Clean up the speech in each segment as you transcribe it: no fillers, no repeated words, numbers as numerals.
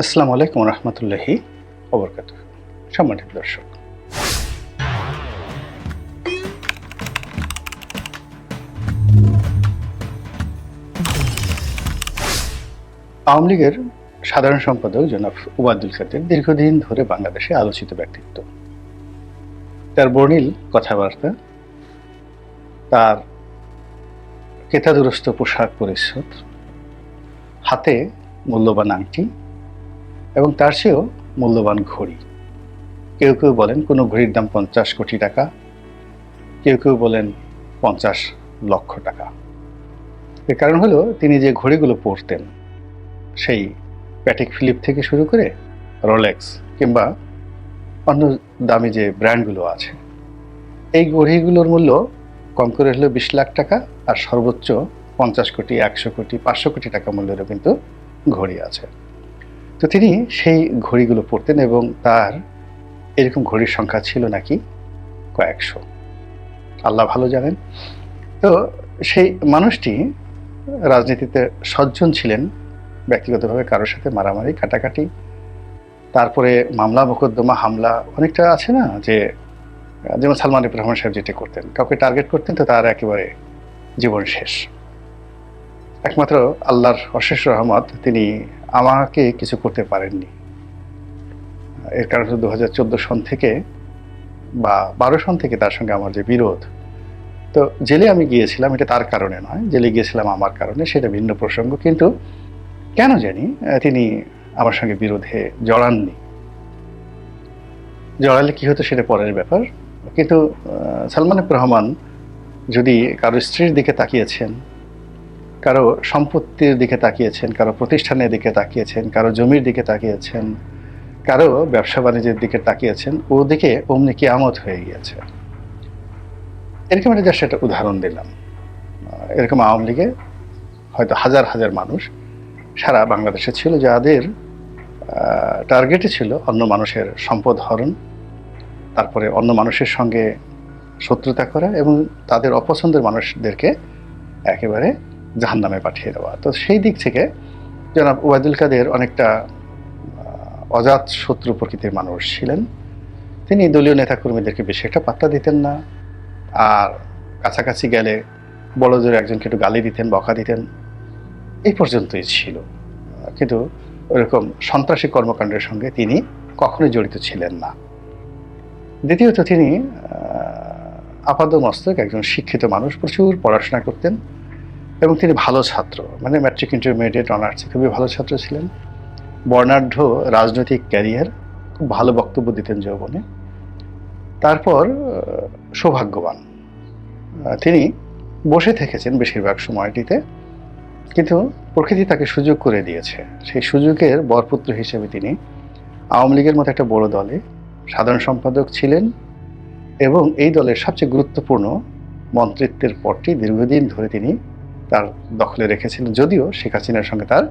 আসসালামু আলাইকুম রহমতুল্লাহি ওবরকাতুহু। সম্মানিত দর্শক, আওয়ামী লীগের সাধারণ সম্পাদক জনাব ওবায়দুল কাদের দীর্ঘদিন ধরে বাংলাদেশে আলোচিত ব্যক্তিত্ব। তার বর্ণিল কথাবার্তা, তার কেতাদুরস্ত পোশাক পরিচ্ছদ, হাতে মূল্যবান আংটি এবং তার চেয়েও মূল্যবান ঘড়ি। কেউ কেউ বলেন কোনো ঘড়ির দাম 50 কোটি টাকা, কেউ কেউ বলেন 50 লক্ষ টাকা। এর কারণ হলো তিনি যে ঘড়িগুলো পরতেন, সেই প্যাটেক ফিলিপ থেকে শুরু করে রোলেক্স কিংবা অন্য দামি যে ব্র্যান্ডগুলো আছে, এই ঘড়িগুলোর মূল্য কম করে হলো 20 লাখ টাকা, আর সর্বোচ্চ 50 কোটি, 100 কোটি, 500 কোটি টাকা মূল্যেরও কিন্তু ঘড়ি আছে। তো তিনি সেই ঘড়িগুলো পরতেন এবং তার এরকম ঘড়ির সংখ্যা ছিল নাকি কয়েকশো, আল্লাহ ভালো জানেন। তো সেই মানুষটি রাজনীতিতে সজ্জন ছিলেন, ব্যক্তিগতভাবে কারোর সাথে মারামারি কাটাকাটি, তারপরে মামলা মোকদ্দমা হামলা অনেকটা আছে না, যে যেমন সালমান এফ রহমান সাহেব যেটা করতেন, কাউকে টার্গেট করতেন তো তার একেবারে জীবন শেষ। একমাত্র আল্লাহর অশেষ রহমত, তিনি আমাকে কিছু করতে পারেননি। এর কারণ হলো 2014 সন থেকে বা 12 সন থেকে তার সঙ্গে আমার যে বিরোধ। তো জেলে আমি গিয়েছিলাম, এটা তার কারণে নয়, জেলে গিয়েছিলাম আমার কারণে, সেটা ভিন্ন প্রসঙ্গ। কিন্তু কেন জানি তিনি আমার সঙ্গে বিরোধে জড়াননি। জড়ালে কি হতো সেটা পরের ব্যাপার। কিন্তু সালমান এফ রহমান যদি কারো স্ত্রীর দিকে তাকিয়েছেন, কারো সম্পত্তির দিকে তাকিয়েছেন, কারো প্রতিষ্ঠানের দিকে তাকিয়েছেন, কারো জমির দিকে তাকিয়েছেন, কারো ব্যবসা বাণিজ্যের দিকে তাকিয়েছেন, ওদিকে অমনি কিয়ামত হয়ে গিয়েছে। এরকম একটা জাস্ট একটা উদাহরণ দিলাম। এরকম আওয়ামী লীগে হয়তো হাজার হাজার মানুষ সারা বাংলাদেশে ছিল, যাদের টার্গেটে ছিল অন্য মানুষের সম্পদ হরণ, তারপরে অন্য মানুষের সঙ্গে শত্রুতা করা এবং তাদের অপছন্দের মানুষদেরকে একেবারে জাহান্নামে পাঠিয়ে দেওয়া। তো সেই দিক থেকে জনাব ওবায়দুল কাদের অনেকটা অজাত শত্রু প্রকৃতির মানুষ ছিলেন। তিনি দলীয় নেতাকর্মীদেরকে বেশি একটা পাত্তা দিতেন না, আর কাছাকাছি গেলে বড় জোরে একজনকে একটু গালি দিতেন, বকা দিতেন, এই পর্যন্তই ছিল। কিন্তু ওরকম সন্ত্রাসী কর্মকাণ্ডের সঙ্গে তিনি কখনোই জড়িত ছিলেন না। দ্বিতীয়ত, তিনি আপাদমস্তক একজন শিক্ষিত মানুষ, প্রচুর পড়াশোনা করতেন এবং তিনি ভালো ছাত্র, মানে ম্যাট্রিক ইন্টারমিডিয়েট অনার্সে খুবই ভালো ছাত্র ছিলেন। বর্ণাঢ্য রাজনৈতিক ক্যারিয়ার, খুব ভালো বক্তব্য দিতেন যৌবনে। তারপর সৌভাগ্যবান, তিনি বসে থেকেছেন বেশিরভাগ সময়টিতে, কিন্তু প্রকৃতি তাকে সুযোগ করে দিয়েছে। সেই সুযোগের বরপুত্র হিসেবে তিনি আওয়ামী লীগের মতো একটা বড় দলে সাধারণ সম্পাদক ছিলেন এবং এই দলের সবচেয়ে গুরুত্বপূর্ণ মন্ত্রিত্বের পদটি দীর্ঘদিন ধরে তিনি তার দখলে রেখেছিলেন, যদিও শেখ হাসিনার সঙ্গে তার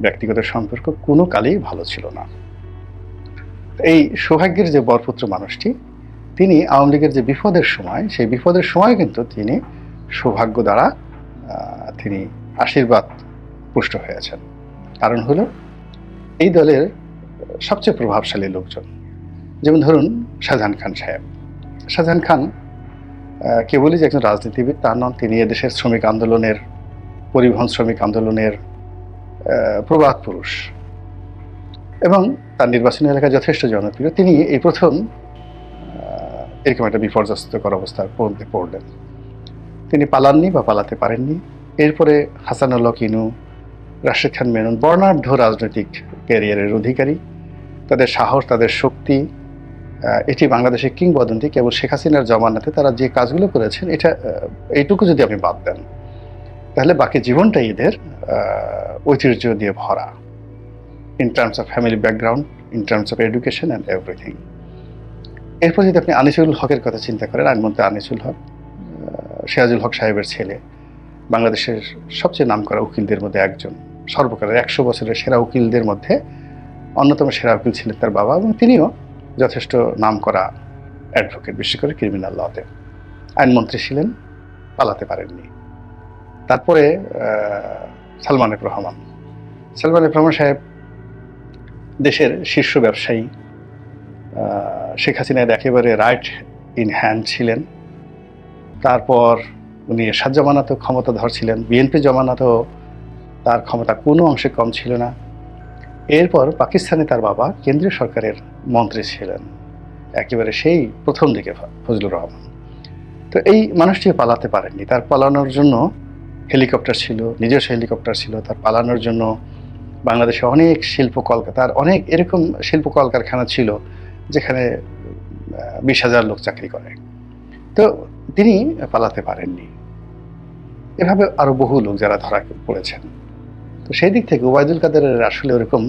ব্যক্তিগত সম্পর্ক কোনো কালেই ভালো ছিল না। এই সৌভাগ্যের যে বরপুত্র মানুষটি, তিনি আওয়ামী লীগের যে বিপদের সময়, সেই বিপদের সময় কিন্তু তিনি সৌভাগ্য দ্বারা তিনি আশীর্বাদ পুষ্ট হয়েছেন। কারণ হলো এই দলের সবচেয়ে প্রভাবশালী লোকজন, যেমন ধরুন শাহজাহান খান সাহেব। শাহজাহান খান কেবলই যে একজন রাজনীতিবিদ তা নন, তিনি এদেশের শ্রমিক আন্দোলনের, পরিবহন শ্রমিক আন্দোলনের প্রবাদ পুরুষ এবং তার নির্বাচনী এলাকায় যথেষ্ট জনপ্রিয়। তিনি এই প্রথম এরকম একটা বিপর্যস্তকর অবস্থার মধ্যে পড়লেন। তিনি পালাননি বা পালাতে পারেননি। এরপরে হাসানুল্লাহ কিনু, রাশেদ খান মেনন, বর্ণাঢ্য রাজনৈতিক ক্যারিয়ারের অধিকারী। তাদের সাহস, তাদের শক্তি, এটি বাংলাদেশের কিংবদন্তি। কেবল শেখ হাসিনার জমানাতে তারা যে কাজগুলো করেছেন, এইটুকু যদি আপনি বাদ দেন, তাহলে বাকি জীবনটাই এদের ঐতিহ্য দিয়ে ভরা, in terms of family background, in terms of education and everything. এরপর যদি আপনি আনিসুল হকের কথা চিন্তা করেন, আইনমন্ত্রী আনিসুল হক, সিরাজুল হক সাহেবের ছেলে, বাংলাদেশের সবচেয়ে নামকরা উকিলদের মধ্যে একজন, সর্বকালের 100 বছরের সেরা উকিলদের মধ্যে অন্যতম সেরা উকিল ছিলেন তার বাবা, এবং তিনিও যথেষ্ট নামকরা অ্যাডভোকেট, বিশেষ করে ক্রিমিনাল লতে। আইনমন্ত্রী ছিলেন, পালাতে পারেননি। তারপরে সালমান এফ রহমান সাহেব দেশের শীর্ষ ব্যবসায়ী, শেখ হাসিনার একেবারে রাইট ইন হ্যান্ড ছিলেন। তারপর উনি এরশাদ জামানাতেও ক্ষমতাধর ছিলেন, বিএনপি জামানাতেও তার ক্ষমতা কোনো অংশে কম ছিল না। এরপর পাকিস্তানে তার বাবা কেন্দ্রীয় সরকারের মন্ত্রী ছিলেন, একেবারে সেই প্রথম দিকে ফজলুর রহমান। তো এই মানুষটি পালাতে পারেননি। তার পালানোর জন্য হেলিকপ্টার ছিল, নিজস্ব হেলিকপ্টার ছিল। তার পালানোর জন্য বাংলাদেশে অনেক শিল্প কলকাতার অনেক এরকম শিল্প কলকারখানা ছিল যেখানে 20,000 লোক চাকরি করে। তো তিনি পালাতে পারেননি। এভাবে আরো বহু লোক যারা ধরা পড়েছেন। তো সেই দিক থেকে ওবায়দুল কাদেরের আসলে ওরকম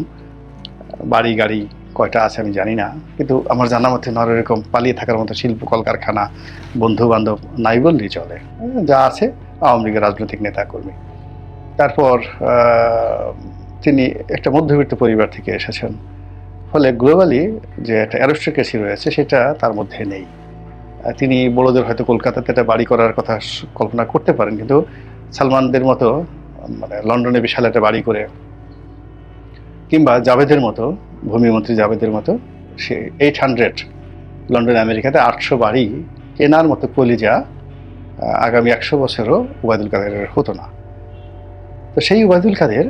বাড়ি গাড়ি কয়টা আছে আমি জানি না, কিন্তু আমার জানা মতে নর এরকম পালিয়ে থাকার মতো শিল্প কলকারখানা, বন্ধু বান্ধব নাই বললেই চলে। যা আছে আওয়ামী লীগের রাজনৈতিক নেতা কর্মী। তারপর তিনি একটা মধ্যবিত্ত পরিবার থেকে এসেছেন, ফলে গ্লোবালি যে একটা অ্যারিস্টোক্রেসি রয়েছে সেটা তার মধ্যে নেই। তিনি বড়দের হয়তো কলকাতাতে একটা বাড়ি করার কথা কল্পনা করতে পারেন, কিন্তু সালমানদের মতো মানে লন্ডনে বিশাল একটা বাড়ি করে, কিংবা জাভেদের মতো, ভূমিমন্ত্রী জাভেদের মতো সে 800 লন্ডন আমেরিকাতে 800 বাড়ি কেনার মতো কলিজা আগামী 100 বছরও ওবায়দুল কাদেরের হতো না। তো সেই ওবায়দুল কাদের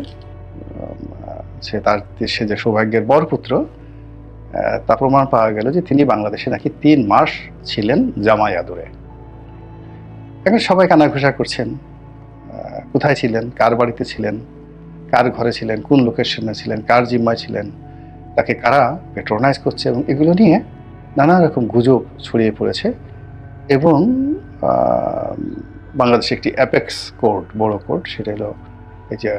সে যে সৌভাগ্যের বরপুত্র, তা প্রমাণ পাওয়া গেল যে তিনি বাংলাদেশে নাকি 3 মাস ছিলেন জামাই আদরে। এখন সবাই কানাঘুষা করছেন, কোথায় ছিলেন, কার বাড়িতে ছিলেন, কার ঘরে ছিলেন, কোন লোকেশনে ছিলেন, কার জিম্মায় ছিলেন, তাকে কারা পেট্রোনাইজ করছে, এবং এগুলো নিয়ে নানা রকম গুজব ছড়িয়ে পড়েছে। এবং বাংলাদেশে একটি অ্যাপেক্স কোর্ট, বড় কোর্ট, সেটা হলো এই যে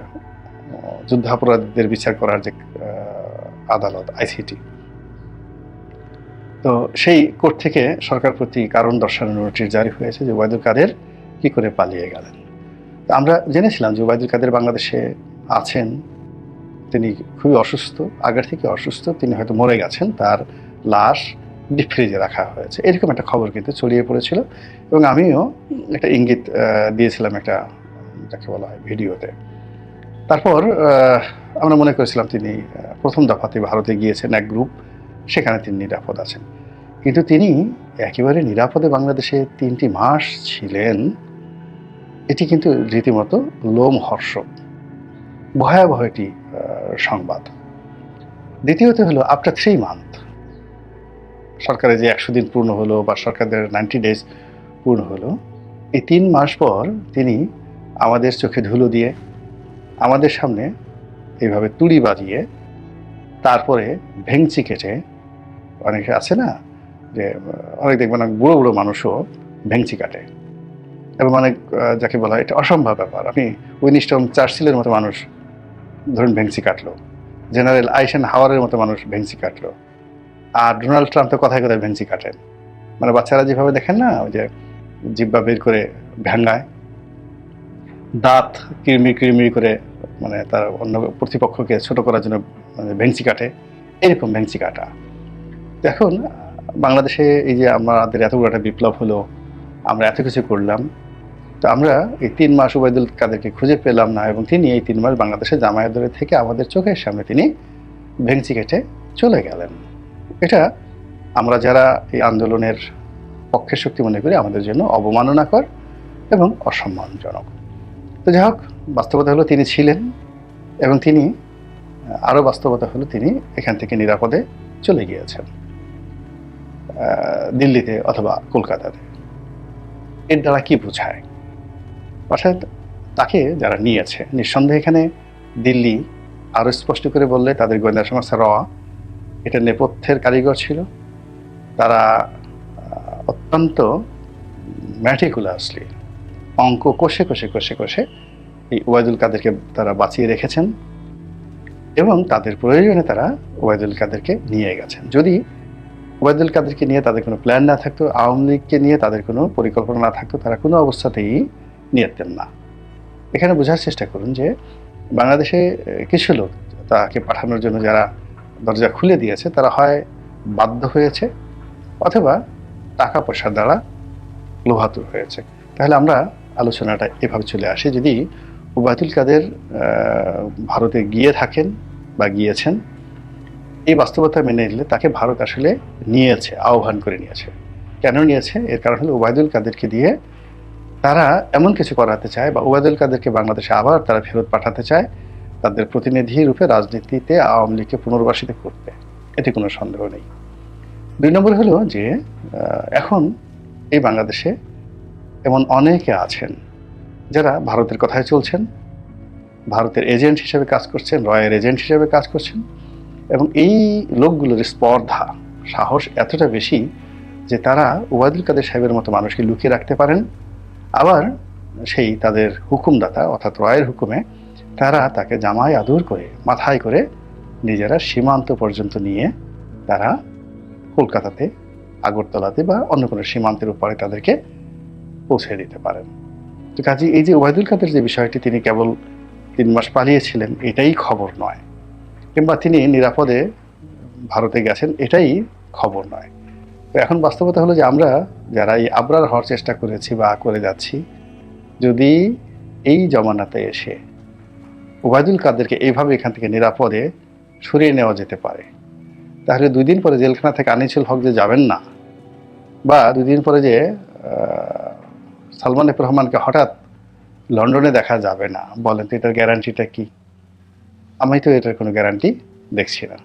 যুদ্ধাপরাধীদের বিচার করার যে আদালত, আইসিটি, তো সেই কোর্ট থেকে সরকার প্রতি কারণ দর্শানোর নোটিশ জারি হয়েছে যে ওবায়দুল কাদের কি করে পালিয়ে গেলেন। তো আমরা জেনেছিলাম যে ওবায়দুল কাদের বাংলাদেশে আছেন, তিনি খুবই অসুস্থ, আগের থেকে অসুস্থ, তিনি হয়তো মরে গেছেন, তার লাশ ডিপ ফ্রিজে রাখা হয়েছে, এরকম একটা খবর কিন্তু ছড়িয়ে পড়েছিল। এবং আমিও একটা ইঙ্গিত দিয়েছিলাম একটা, যাকে বলা হয়, ভিডিওতে। তারপর আমরা মনে করেছিলাম তিনি প্রথম দফাতে ভারতে গিয়েছেন এক গ্রুপ, সেখানে তিনি নিরাপদ আছেন। কিন্তু তিনি একেবারে নিরাপদে বাংলাদেশে 3টি মাস ছিলেন, এটি কিন্তু রীতিমতো লোমহর্ষক, ভয়াবহ একটি সংবাদ। দ্বিতীয়ত হলো আফটার 3 মান্থ, সরকারের যে 100 দিন পূর্ণ হলো বা সরকারের 90 ডেজ পূর্ণ হলো, এই 3 মাস পর তিনি আমাদের চোখে ধুলো দিয়ে, আমাদের সামনে এইভাবে তুড়ি বাজিয়ে, তারপরে ভেংচি কেটে, অনেকে আছে না যে অনেক দেখবেন বুড়ো বুড়ো মানুষও ভেংচি কাটে, এবং অনেক যাকে বলা হয় এটা অসম্ভব ব্যাপার, আপনি উইনস্টন চার্চিলের মতো মানুষ ধরুন ভেংচি কাটলো, জেনারেল আইসেন হাওয়ারের মতো মানুষ ভেংচি কাটলো, আর ডোনাল্ড ট্রাম্প তো কথায় কথায় ভেংচি কাটেন। মানে বাচ্চারা যেভাবে দেখেন না, ওই যে জিব্বা বের করে ভেঙ্গায়, দাঁত কিরমির কিরমির করে, মানে তার অন্য প্রতিপক্ষকে ছোট করার জন্য মানে ভেংচি কাটে, এরকম ভেংচি কাটা। এখন বাংলাদেশে এই যে আমাদের এত বড় একটা বিপ্লব হলো, আমরা এত কিছু করলাম, তো আমরা এই 3 মাস ওবায়দুল কাদেরকে খুঁজে পেলাম না, এবং তিনি এই 3 মাস বাংলাদেশে জামায়াত দলে থেকে আমাদের চোখের সামনে তিনি ভেংচি কেটে চলে গেলেন। এটা আমরা যারা এই আন্দোলনের পক্ষের শক্তি মনে করি আমাদের জন্য অবমাননাকর এবং অসম্মানজনক। তো যাই হোক, বাস্তবতা হলো তিনি ছিলেন, এবং তিনি আরও বাস্তবতা হলো তিনি এখান থেকে নিরাপদে চলে গিয়েছেন দিল্লিতে অথবা কলকাতাতে। এর দ্বারা কি বোঝায়? অর্থাৎ তাকে যারা নিয়েছে, নিঃসন্দেহে এখানে দিল্লি আরও স্পষ্ট করে বললে তাদের গোয়েন্দা সংস্থা র এটা নেপথ্যের কারিগর ছিল। তারা অত্যন্ত ম্যাটিকুলাসলি অঙ্ক কষে কষে কষে কষে এই ওবায়দুল কাদেরকে তারা বাঁচিয়ে রেখেছেন, এবং তাদের প্রয়োজনে তারা ওবায়দুল কাদেরকে নিয়ে গেছেন। যদি ওবায়দুল কাদেরকে নিয়ে তাদের কোনো প্ল্যান না থাকতো, আওয়ামী লীগকে নিয়ে তাদের কোনো পরিকল্পনা না থাকতো, তারা কোনো অবস্থাতেই নিতেন না। এখানে বোঝার চেষ্টা করুন যে বাংলাদেশে কিছু লোক তাকে পাঠানোর জন্য যারা দরজা খুলে দিয়েছে, তারা হয় বাধ্য হয়েছে অথবা টাকা পয়সার দ্বারা লোহাতুর হয়েছে। তাহলে আমরা আলোচনাটা এভাবে চলে আসি, যদি ওবায়দুল কাদের ভারতে গিয়ে থাকেন বা গিয়েছেন, এই বাস্তবতা মেনে নিলে তাকে ভারত আসলে নিয়েছে, আহ্বান করে নিয়েছে। কেন নিয়েছে? এর কারণ হলো ওবায়দুল কাদেরকে দিয়ে তারা এমন কিছু করাতে চায়, বা ওবায়দুল কাদেরকে বাংলাদেশে আবার তারা ফেরত পাঠাতে চায়, তাদের প্রতিনিধি রূপে রাজনীতিতে আওয়ামী লীগকে পুনর্বাসিত করতে। এতে কোনো সন্দেহ নেই। ২ নম্বর হলো যে এখন এই বাংলাদেশে এমন অনেকে আছেন যারা ভারতের কথায় চলছেন, ভারতের এজেন্ট হিসেবে কাজ করছেন, রয়ের এজেন্ট হিসেবে কাজ করছেন, এবং এই লোকগুলোর স্পর্ধা, সাহস এতটা বেশি যে তারা ওবায়দুল কাদের সাহেবের মতো মানুষকে লুকিয়ে রাখতে পারেন। আবার সেই তাদের হুকুমদাতা অর্থাৎ রয়ের হুকুমে তারা তাকে জামায় আদর করে, মাথায় করে নিজেরা সীমান্ত পর্যন্ত নিয়ে তারা কলকাতাতে, আগরতলাতে বা অন্য কোনো সীমান্তের উপরে তাদেরকে পৌঁছে দিতে পারেন। তো কাজে এই যে ওবায়দুল কাদের যে বিষয়টি, তিনি কেবল ৩ মাস পালিয়েছিলেন এটাই খবর নয়, কিংবা তিনি নিরাপদে ভারতে গেছেন এটাই খবর নয়। তো এখন বাস্তবতা হলো যে আমরা যারা এই আবরার হওয়ার চেষ্টা করেছি বা করে যাচ্ছি, যদি এই জমানাতে এসে ওবায়দুল কাদেরকে এইভাবে এখান থেকে নিরাপদে সরিয়ে নেওয়া যেতে পারে, তাহলে ২ দিন পরে জেলখানা থেকে আনিসুল হক যে যাবেন না, বা ২ দিন পরে যে সালমান এফ রহমানকে হঠাৎ লন্ডনে দেখা যাবে না, বলেন তো এটার গ্যারান্টিটা কি? আমি তো এটার কোনো গ্যারান্টি দেখছি না।